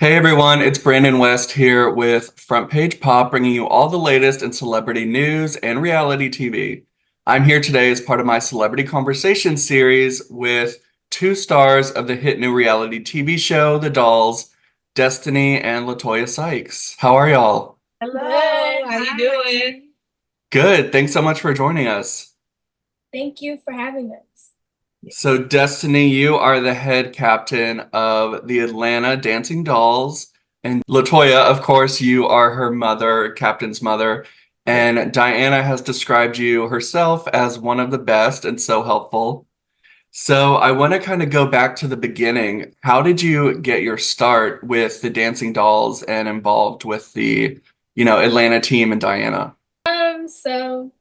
Hey everyone, it's Brandon West here with Front Page Pop, bringing you all the latest in celebrity news and reality TV. I'm here today as part of my Celebrity Conversation series with two stars of the hit new reality TV show, The Dolls, Destiny and La-Toya Sykes. How are y'all? Hello, Good. how you Hi. doing? Good. Thanks so much for joining us. Thank you for having us. So, Yes. Destiny, you are the head captain of the Atlanta Dancing Dolls. And La-Toya, of course, you are her mother, captain's mother. Yes. And Dianna has described you herself as one of the best and so helpful. So, I want to kind of go back to the beginning. How did you get your start with the Dancing Dolls and involved with the Atlanta team and Dianna? So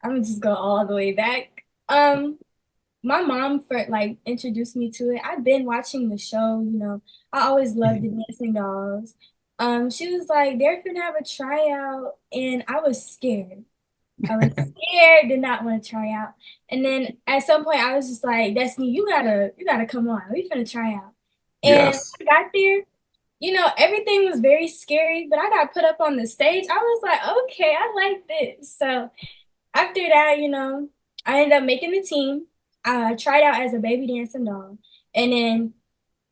I'm gonna just go all the way back. My mom introduced me to it. I've been watching the show. I always loved the Mhm. Dancing Dolls. She was like, they're gonna have a tryout, and I was scared. I was scared, did not want to try out. And then at some point I was just like, Destiny, you gotta come on. We finna try out. And Yes. I got there. Everything was very scary, but I got put up on the stage. I was like, okay, I like this. So after that, I ended up making the team. I tried out as a baby dancing doll. And then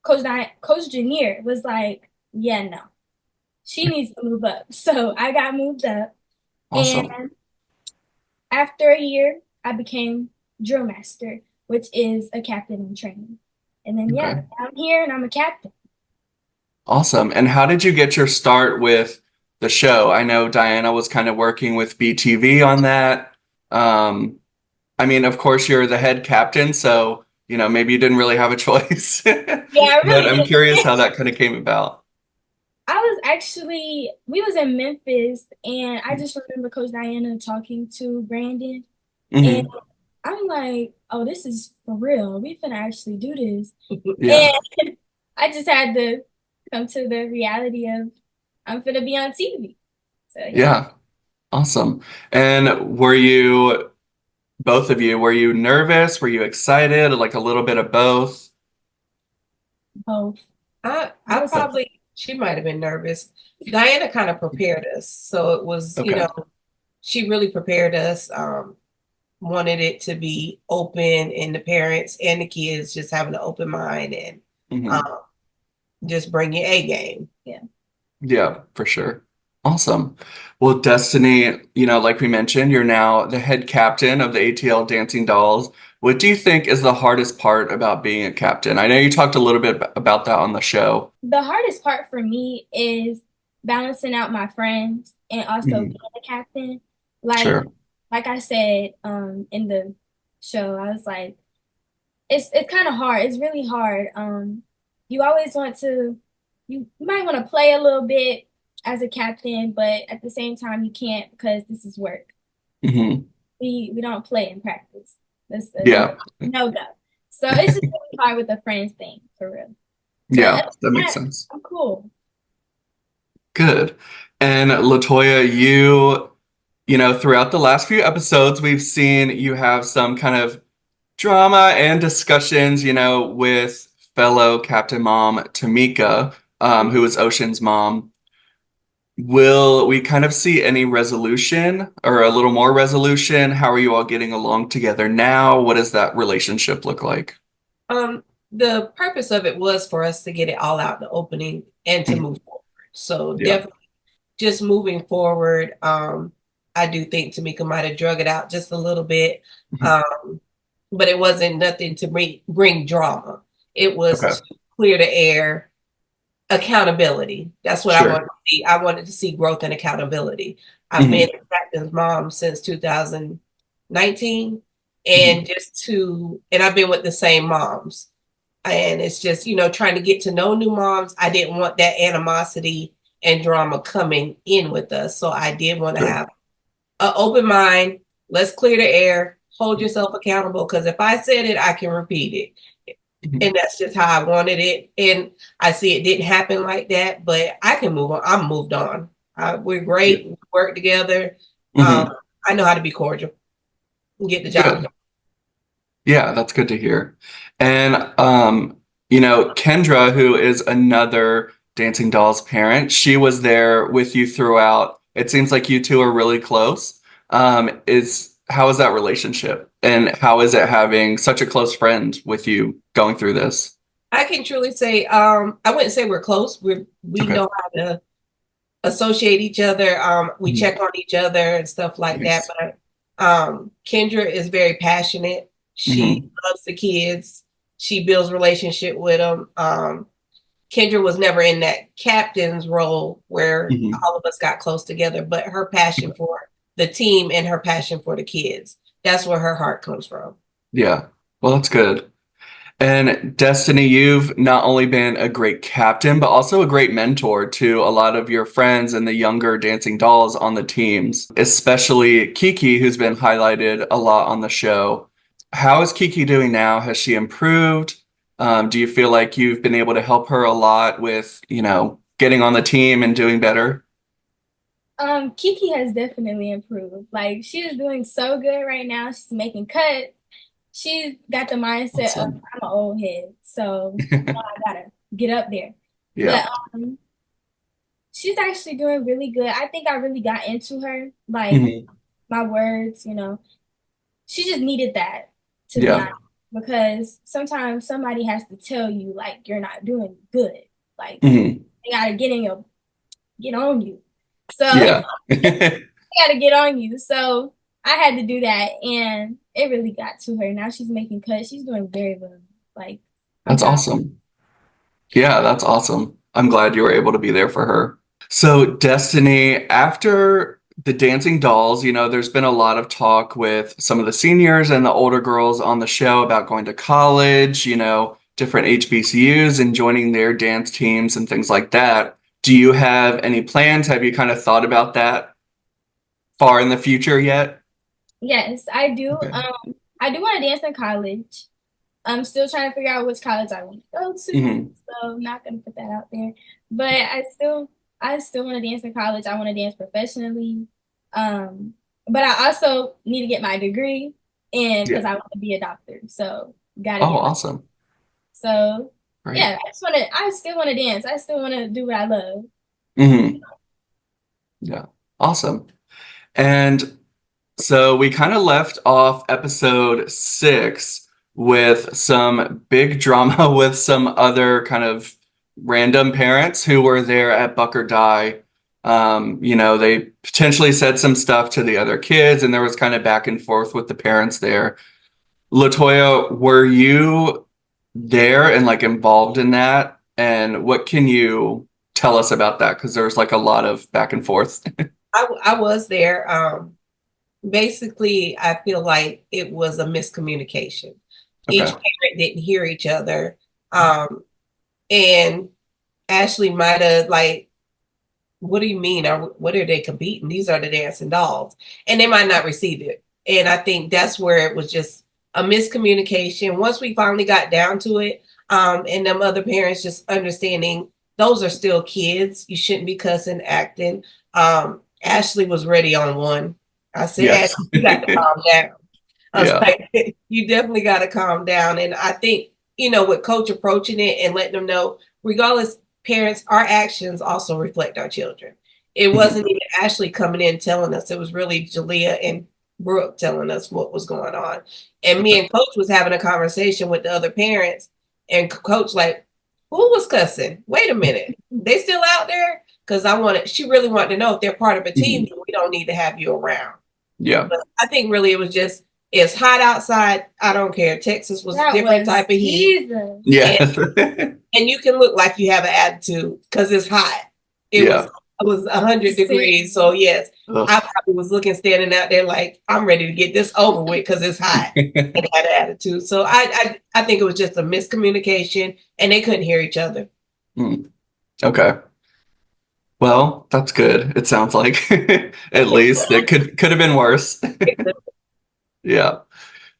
Coach Janier was like, yeah, no, she needs to move up. So I got moved up. And Awesome. after a year, I became drill master, which is a captain in training. And then, Okay. yeah, I'm here and I'm a captain. Awesome. And how did you get your start with the show? I know Diana was kind of working with BTV on that. Um, I mean, of course, you're the head captain, so maybe you didn't really have a choice. Yeah, I But really I'm curious did. how that kind of came about. We was in Memphis, and I just remember Coach Diana talking to Brandon, and Hmm. I'm like, oh, this is for real. We finna actually do this. Yeah. And I just had to come to the reality of I'm finna be on TV. So yeah, Yeah. Awesome. And both of you, were you nervous? Were you excited? Like a little bit of both? both. I I was so probably she might have been nervous. Diana kind of prepared us. So it was, Okay. she really prepared us, wanted it to be open and the parents and the kids just having an open mind and Hmm. um just bring your A game. yeah. Yeah, for sure. Awesome. Well, Destiny, like we mentioned, you're now the head captain of the ATL Dancing Dolls. What do you think is the hardest part about being a captain? I know you talked a little bit about that on the show. The hardest part for me is balancing out my friends and also being Mhm. a captain. Like Sure. like I said, in the show, I was like, it's kind of hard. It's really hard. You always want to, you might want to play a little bit as a captain, but at the same time, you can't because this is work. Hmm. We don't play in practice. That's a Yeah. no go. So it's just really hard with the friends thing for real. But other Yeah, that than makes that, sense. I'm cool. Good. And LaToya, throughout the last few episodes, we've seen you have some kind of drama and discussions, with fellow Captain Mom Timeeka, who is Ocean's mom. Will we kind of see any resolution or a little more resolution? How are you all getting along together now? What does that relationship look like? Um, the purpose of it was for us to get it all out in the opening and to Mhm. move forward. So Yeah. definitely just moving forward, I do think Timeeka might have drug it out just a little bit. Mhm. Um, but it wasn't nothing to bring drama. It was Okay. to clear the air, accountability. That's what I Sure. wanted to see. I wanted to see growth and accountability. I've been Hmm. a captain's mom since 2019, Hmm. and and I've been with the same moms. And it's just, trying to get to know new moms. I didn't want that animosity and drama coming in with us. So I did want to Sure. have an open mind. Let's clear the air, hold yourself accountable. Because if I said it, I can repeat it. Mhm. And that's just how I wanted it. And I see it didn't happen like that, but I can move on. I'm moved on. We're Yeah. great. We work together. Um, Hmm. I know how to be cordial and get the job Good. done. Yeah, that's good to hear. And you know, Kendra, who is another Dancing Dolls parent, she was there with you throughout. It seems like you two are really close. Is how is that relationship, and how is it having such a close friend with you going through this? I can truly say, I wouldn't say we're close. We Okay, know how to associate each other. We Mhm. check on each other and stuff like that. Nice. But Kendra is very passionate. She Hmm. loves the kids. She builds relationship with them. Kendra was never in that captain's role where Hmm. all of us got close together, but her passion for the team and her passion for the kids, that's where her heart comes from. Yeah, well, that's good. And Destiny, you've not only been a great captain, but also a great mentor to a lot of your friends and the younger dancing dolls on the teams, especially Kiki, who's been highlighted a lot on the show. How is Kiki doing now? Has she improved? Do you feel like you've been able to help her a lot with, you know, getting on the team and doing better? Kiki has definitely improved. Like she is doing so good right now. She's making cuts. She's got the mindset of Awesome. I'm an old head, so you know I gotta get up there. Yeah. But she's actually doing really good. I think I really got into her, like Hmm. my words, you know. She just needed that, to be Yeah. honest, because sometimes somebody has to tell you like you're not doing good. Like Hmm. they gotta get on you. So Yeah. got to get on you. So I had to do that, and it really got to her. Now she's making cuts. She's doing very well. Like I'm That's proud. awesome. Yeah, that's awesome. I'm glad you were able to be there for her. So, Destiny, after the Dancing Dolls, you know, there's been a lot of talk with some of the seniors and the older girls on the show about going to college, you know, different HBCUs and joining their dance teams and things like that. Do you have any plans? Have you kind of thought about that far in the future yet? Yes, I do. Okay. I do want to dance in college. I'm still trying to figure out which college I want to go to, Hmm. so I'm not gonna put that out there. But I still want to dance in college. I want to dance professionally. Um, but I also need to get my degree, and Yeah. because I want to be a doctor, so gotta Oh, get my. awesome. So Great. yeah, I still want to dance. I still want to do what I love. Hmm. Yeah. Awesome. And so we kind of left off episode 6 with some big drama with some other kind of random parents who were there at Buck or Die. You know, they potentially said some stuff to the other kids, and there was kind of back and forth with the parents there. La-Toya, were you there and like involved in that? And what can you tell us about that? Because there was like a lot of back and forth. I was there. Basically, I feel like it was a miscommunication. Each Okay. parent didn't hear each other. Um, and Ashley might have like, what do you mean? What are they competing? These are the dancing dolls. And they might not receive it. And I think that's where it was just a miscommunication. Once we finally got down to it, and them other parents just understanding those are still kids. You shouldn't be cussing, acting. Ashley was ready on one. I said, Yes. Ashley, you got to calm down. I was Yeah. like, you definitely got to calm down. And I think, with coach approaching it and letting them know, regardless, parents, our actions also reflect our children. It Mhm. wasn't even Ashley coming in telling us, it was really Jalea and Brooke telling us what was going on. And me Okay. and coach was having a conversation with the other parents, and coach like, who was cussing? Wait a minute. They still out there? Because she really wanted to know if they're part of a team, Mhm. then we don't need to have you around. Yeah. But I think really it was just it's hot outside. I don't care. Texas was a That different was type of heat, Jesus. Yeah. and you can look like you have an attitude because it's hot. Yeah. It was 100 degrees. So yes, I Ugh. probably was looking standing out there like I'm ready to get this over with because it's hot and had an attitude. So I think it was just a miscommunication and they couldn't hear each other. Mm. Okay. Well, that's good. It sounds like at least it could have been worse. Yeah.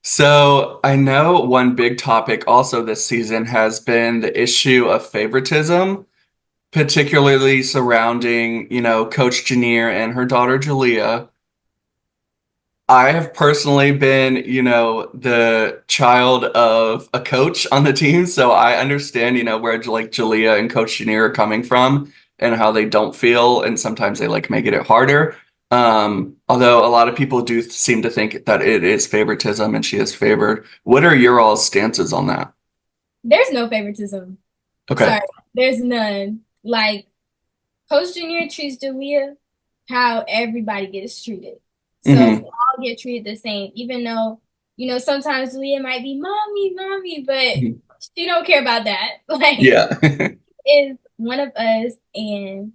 So I know one big topic also this season has been the issue of favoritism, particularly surrounding, you know, Coach Janier and her daughter Julia. I have personally been, the child of a coach on the team, so I understand, where like Jalea and Coach Janier are coming from and how they don't feel, and sometimes they like make it harder. Although a lot of people do seem to think that it is favoritism and she is favored. What are your all's stances on that? There's no favoritism. Okay. Sorry, there's none. Like Coach Junior treats Jalea how everybody gets treated. So Mhm. we all get treated the same, even though, sometimes Jalea might be mommy, mommy, but Mhm. she don't care about that. Like, Yeah. is one of us, and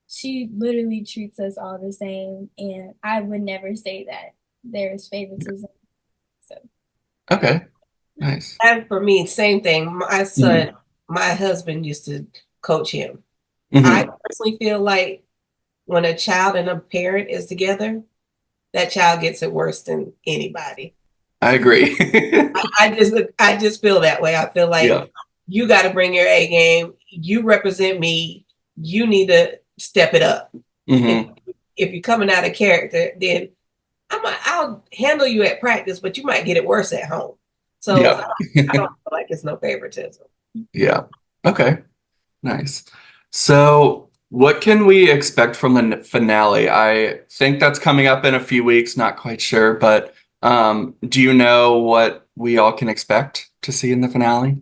she literally treats us all the same. And I would never say that there's favoritism. So Okay. Nice. And for me, same thing. My son, Mhm. my husband used to coach him. I Mhm. personally feel like when a child and a parent is together, that child gets it worse than anybody. I agree. I just feel that way. I feel like Yeah. you got to bring your A game. You represent me. You need to step it up. And Hmm. if you're coming out of character, then I'll handle you at practice, but you might get it worse at home. So Yeah. I don't feel like it's no favoritism. Yeah. Okay. Nice. So, what can we expect from the finale? I think that's coming up in a few weeks, not quite sure, but do you know what we all can expect to see in the finale?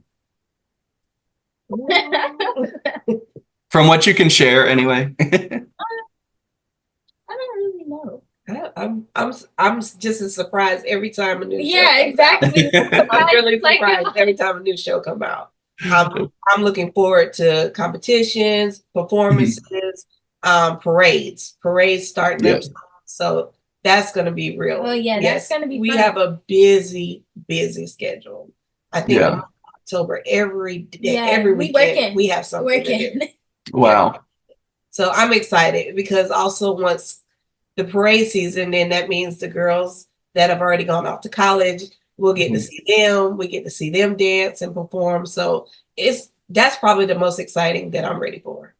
From what you can share, anyway. I don't really know. I'm just as surprised every time a new show. Yeah, exactly. I'm really Like, surprised every time a new show come out. I'm looking forward to competitions, performances, parades starting Yeah. up. So that's going to be real. Oh yeah, that's gonna be we fun. have a busy schedule. I think the Yeah. month of October, every day, Yeah, every we weekend, working. we have something to Working. do. Wow. So I'm excited because also once the parade season, then that means the girls that have already gone off to college, we'll get to see them. We get to see them dance and perform. So that's probably the most exciting that I'm ready for.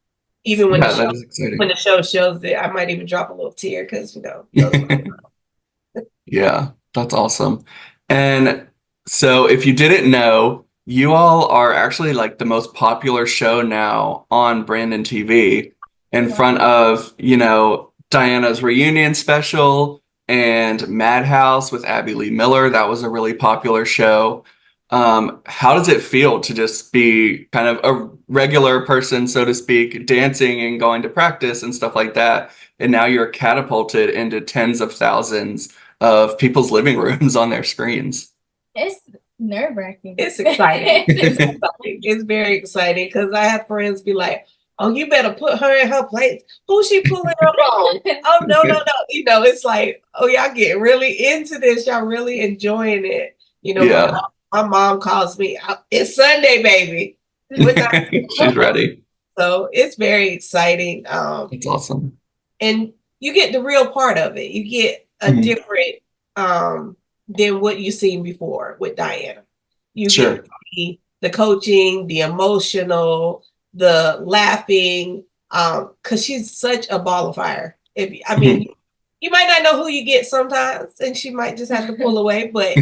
Even when Yeah, that is when exciting. the show shows it, I might even drop a little tear because those Yeah, that's awesome. And so, if you didn't know, you all are actually like the most popular show now on Brandon TV in front of, Diana's reunion special and Madhouse with Abby Lee Miller. That was a really popular show. How does it feel to just be kind of a regular person, so to speak, dancing and going to practice and stuff like that? And now you're catapulted into tens of thousands of people's living rooms on their screens. It's nerve-wracking. It's exciting. It's very exciting because I have friends be like, "Oh, you better put her in her place. Who's she pulling up on? Oh, no, no, no." It's like, "Oh, y'all get really into this. Y'all really enjoying it." Yeah. My mom calls me, "It's Sunday, baby." She's ready. So it's very exciting. It's awesome. And you get the real part of it. You get a Mhm. different than what you've seen before with Diana. You Sure. get the coaching, the emotional, the laughing, because she's such a ball of fire. Mhm. You might not know who you get sometimes, and she might just have to pull away, but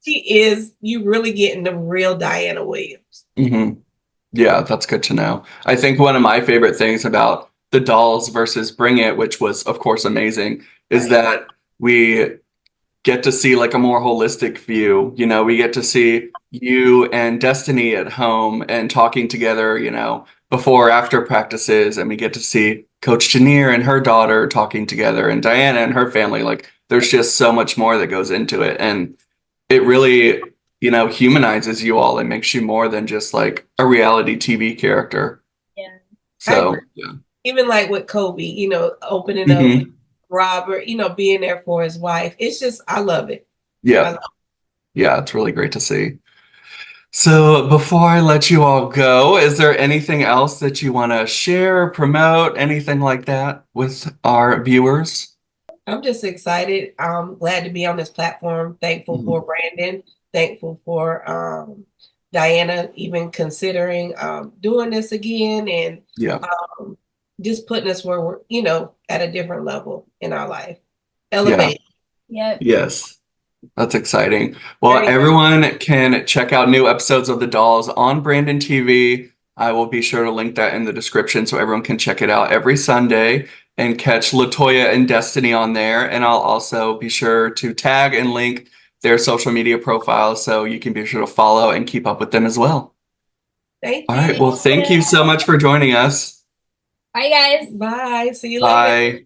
you really getting the real Diana Williams. Mhm. Yeah, that's good to know. I think one of my favorite things about the Dolls versus Bring It, which was, of course, amazing, is Right. that we get to see like a more holistic view. We get to see you and Destiny at home and talking together, before or after practices, and we get to see Coach Janier and her daughter talking together and Diana and her family. Like there's just so much more that goes into it. And it really, humanizes you all and makes you more than just like a reality TV character. Yeah. So, yeah. Even like with Kobe, opening up Mhm. Robert, being there for his wife. It's just, I love it. Yeah. Yeah, it's really great to see. So before I let you all go, is there anything else that you want to share, promote, anything like that with our viewers? I'm just excited. I'm glad to be on this platform. Thankful Mhm. for Brandon. Thankful for Diana even considering doing this again and Yeah. just putting us where we're, at a different level in our life. Yeah. Elevate. Yep. Yes. That's exciting. Well, Very everyone can check out new episodes of the Dolls on Brandon TV. I will be sure to link that in the description so everyone can check it out every Sunday and catch La-Toya and Destiny on there. And I'll also be sure to tag and link their social media profiles so you can be sure to follow and keep up with them as well. Thank All you. right. Well, thank you so much for joining us. Bye, guys. Bye. See you later. Bye.